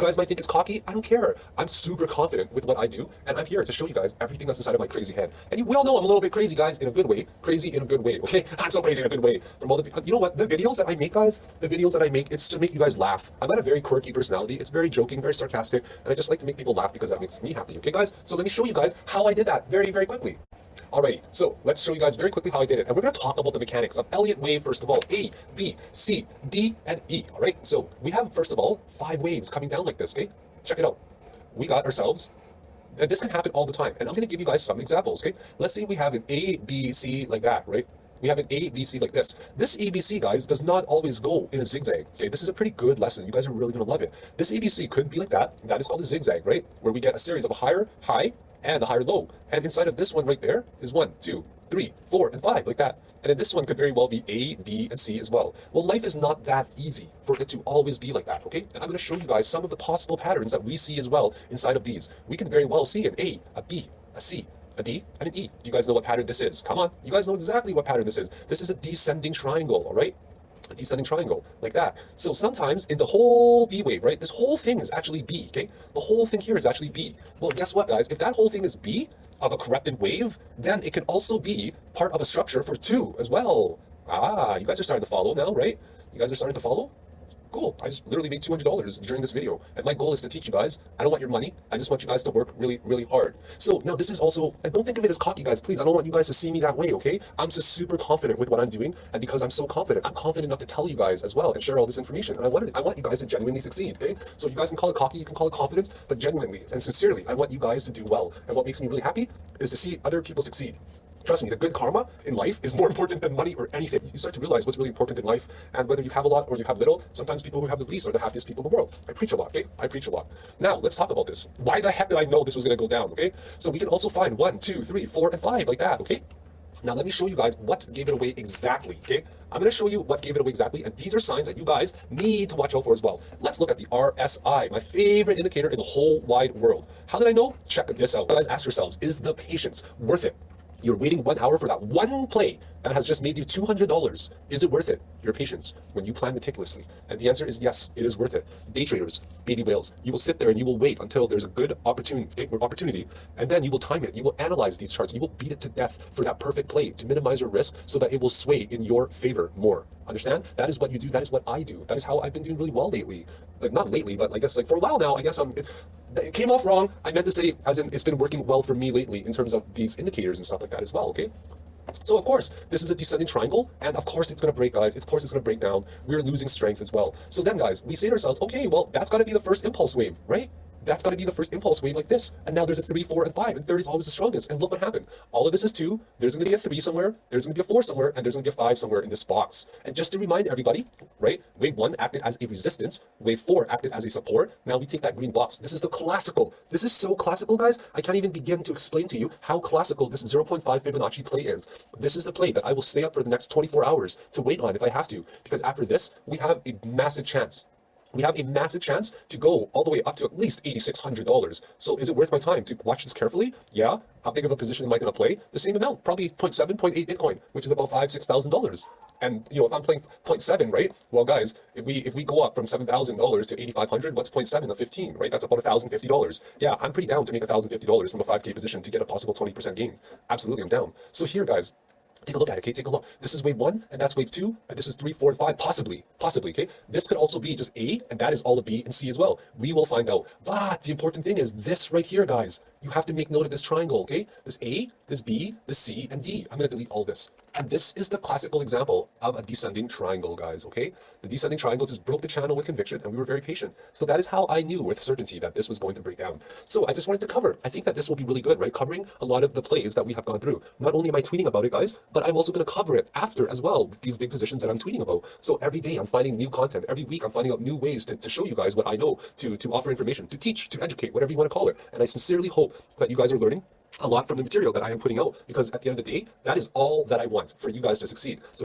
guys might think it's cocky. I don't care. I'm super confident with what I do, and I'm here to show you guys everything that's inside of my crazy head. And we all know I'm a little bit crazy, guys, in a good way. Crazy in a good way, okay? I'm so crazy in a good way. From all the, you know what? The videos that I make, guys, the videos that I make, it's to make you guys laugh. I've got a very quirky personality. It's very joking, very sarcastic, and I just like to make people laugh because that makes me happy, okay, guys? So let me show you guys how I did that very, very quickly. Alrighty, so let's show you guys very quickly how I did it. And we're going to talk about the mechanics of Elliott wave, first of all. A, B, C, D, and E. Alright, so we have, first of all, 5 waves coming down like this, okay? Check it out. We got ourselves, and this can happen all the time. And I'm going to give you guys some examples, okay? Let's say we have an A, B, C like that, right? We have an A, B, C like this. This ABC, guys, does not always go in a zigzag, okay? This is a pretty good lesson. You guys are really going to love it. This ABC could be like that. That is called a zigzag, right? Where we get a series of a higher high and a higher low. And inside of this one right there is 1, 2, 3, 4, and 5, like that. And then this one could very well be A, B, and C as well. Well, life is not that easy for it to always be like that, okay? And I'm going to show you guys some of the possible patterns that we see as well inside of these. We can very well see an A, a B, a C, a D, and an E. Do you guys know what pattern this is? Come on, you guys know exactly what pattern this is. This is a descending triangle, all right? A descending triangle, like that. So sometimes in the whole B wave, right, this whole thing is actually B, okay? The whole thing here is actually B. Well, guess what, guys? If that whole thing is B of a corrected wave, then it can also be part of a structure for 2 as well. Ah, you guys are starting to follow now, right? You guys are starting to follow? Cool. I just literally made $200 during this video, and my goal is to teach you guys. I don't want your money. I just want you guys to work really, really hard. So now this is also, and don't think of it as cocky, guys, please. I don't want you guys to see me that way, okay? I'm just super confident with what I'm doing, and because I'm so confident, I'm confident enough to tell you guys as well and share all this information. And I want you guys to genuinely succeed, okay? So you guys can call it cocky, you can call it confidence, but genuinely and sincerely, I want you guys to do well. And what makes me really happy is to see other people succeed. Trust me, the good karma in life is more important than money or anything. You start to realize what's really important in life, and whether you have a lot or you have little, sometimes people who have the least are the happiest people in the world. I preach a lot, okay? I preach a lot. Now, let's talk about this. Why the heck did I know this was going to go down, okay? So we can also find 1, 2, 3, 4, and 5 like that, okay? Now let me show you guys what gave it away exactly, okay? I'm going to show you what gave it away exactly, and these are signs that you guys need to watch out for as well. Let's look at the RSI, my favorite indicator in the whole wide world. How did I know? Check this out. You guys ask yourselves, is the patience worth it? You're waiting 1 hour for that one play that has just made you $200. Is it worth it? Your patience when you plan meticulously. And the answer is yes, it is worth it. Day traders, baby whales, you will sit there and you will wait until there's a good opportunity, and then you will time it. You will analyze these charts. You will beat it to death for that perfect play to minimize your risk so that it will sway in your favor more. Understand? That is what you do. That is what I do. That is how I've been doing really well lately. Like, not lately, but I guess like for a while now, I guess it came off wrong. I meant to say as in it's been working well for me lately in terms of these indicators and stuff like that as well, okay? So of course, this is a descending triangle, and of course it's going to break, guys. Of course it's going to break down. We're losing strength as well. So then, guys, we say to ourselves, okay, well, that's got to be the first impulse wave, right? That's got to be the first impulse wave like this. And now there's a 3, 4, and 5, and 3 is always the strongest. And look what happened. All of this is 2. There's going to be a 3 somewhere. There's going to be a 4 somewhere, and there's going to be a 5 somewhere in this box. And just to remind everybody, right? Wave 1 acted as a resistance. Wave 4 acted as a support. Now we take that green box. This is the classical. This is so classical, guys. I can't even begin to explain to you how classical this 0.5 Fibonacci play is. This is the play that I will stay up for the next 24 hours to wait on if I have to. Because after this, we have a massive chance. We have a massive chance to go all the way up to at least $8,600. So is it worth my time to watch this carefully? Yeah. How big of a position am I going to play? The same amount, probably 0.7, 0.8 Bitcoin, which is about $5,000, $6,000. And you know, if I'm playing 0.7, right? Well, guys, if we go up from $7,000 to 8,500, what's 0.7 of 15, right? That's about $1,050. Yeah, I'm pretty down to make $1,050 from a 5K position to get a possible 20% gain. Absolutely, I'm down. So here, guys, take a look at it, okay? Take a look. This is wave 1, and that's wave 2, and this is 3, 4, 5, possibly, okay? This could also be just A, and that is all of B and C as well. We will find out. But the important thing is this right here, guys. You have to make note of this triangle, okay? This A, this B, this C, and D. I'm going to delete all this. And this is the classical example of a descending triangle, guys, okay? The descending triangle just broke the channel with conviction, and we were very patient. So that is how I knew with certainty that this was going to break down. So I just wanted to cover. I think that this will be really good, right? Covering a lot of the plays that we have gone through. Not only am I tweeting about it, guys, but I'm also going to cover it after as well with these big positions that I'm tweeting about. So every day I'm finding new content. Every week I'm finding out new ways to show you guys what I know, to offer information, to teach, to educate, whatever you want to call it. And I sincerely hope that you guys are learning a lot from the material that I am putting out, because at the end of the day, that is all that I want for you guys to succeed. So